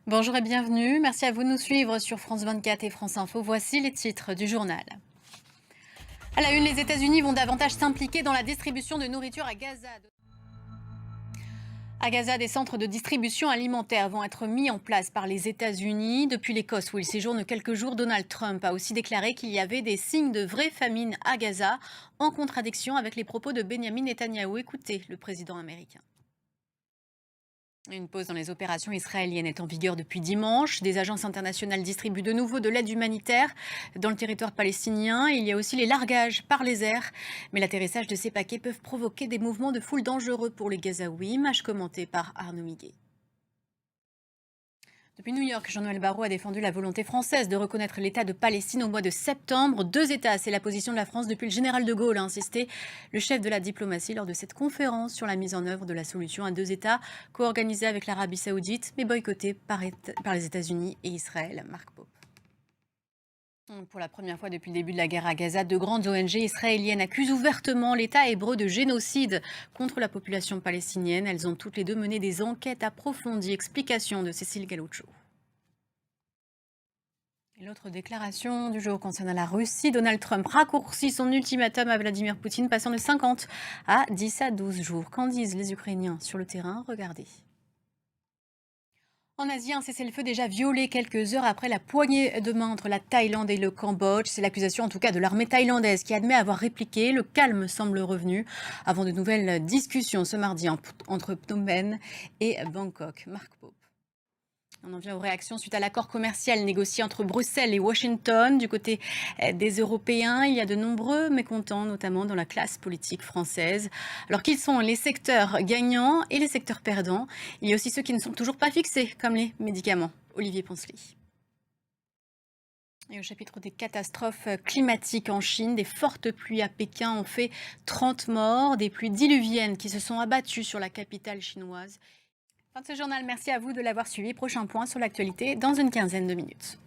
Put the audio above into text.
Bonjour et bienvenue. Merci à vous de nous suivre sur France 24 et France Info. Voici les titres du journal. À la une, les États-Unis vont davantage s'impliquer dans la distribution de nourriture à Gaza. À Gaza, des centres de distribution alimentaire vont être mis en place par les États-Unis. Depuis l'Écosse, où il séjourne quelques jours, Donald Trump a aussi déclaré qu'il y avait des signes de vraie famine à Gaza, en contradiction avec les propos de Benjamin Netanyahou. Écoutez le président américain. Une pause dans les opérations israéliennes est en vigueur depuis dimanche. Des agences internationales distribuent de nouveau de l'aide humanitaire dans le territoire palestinien. Il y a aussi les largages par les airs. Mais l'atterrissage de ces paquets peuvent provoquer des mouvements de foule dangereux pour les Gazaouis. Image commentée par Arnaud Miguet. Depuis New York, Jean-Noël Barrot a défendu la volonté française de reconnaître l'État de Palestine au mois de septembre. 2 États, c'est la position de la France depuis le général de Gaulle, a insisté le chef de la diplomatie lors de cette conférence sur la mise en œuvre de la solution à 2 États, co-organisée avec l'Arabie Saoudite, mais boycottée par les États-Unis et Israël. Marc Pope. Pour la première fois depuis le début de la guerre à Gaza, de grandes ONG israéliennes accusent ouvertement l'État hébreu de génocide contre la population palestinienne. Elles ont toutes les deux mené des enquêtes approfondies. Explication de Cécile Galuccio. L'autre déclaration du jour concerne la Russie. Donald Trump raccourcit son ultimatum à Vladimir Poutine, passant de 50 à 10 à 12 jours. Qu'en disent les Ukrainiens sur le terrain? Regardez. En Asie, un cessez-le-feu déjà violé quelques heures après la poignée de main entre la Thaïlande et le Cambodge. C'est l'accusation en tout cas de l'armée thaïlandaise qui admet avoir répliqué. Le calme semble revenu avant de nouvelles discussions ce mardi entre Phnom Penh et Bangkok. Marc Pope. On en vient aux réactions suite à l'accord commercial négocié entre Bruxelles et Washington. Du côté des Européens, il y a de nombreux mécontents, notamment dans la classe politique française. Alors qu'ils sont les secteurs gagnants et les secteurs perdants, il y a aussi ceux qui ne sont toujours pas fixés, comme les médicaments. Olivier Poncelet. Et au chapitre des catastrophes climatiques en Chine, des fortes pluies à Pékin ont fait 30 morts, des pluies diluviennes qui se sont abattues sur la capitale chinoise. Fin de ce journal, merci à vous de l'avoir suivi. Prochain point sur l'actualité dans une quinzaine de minutes.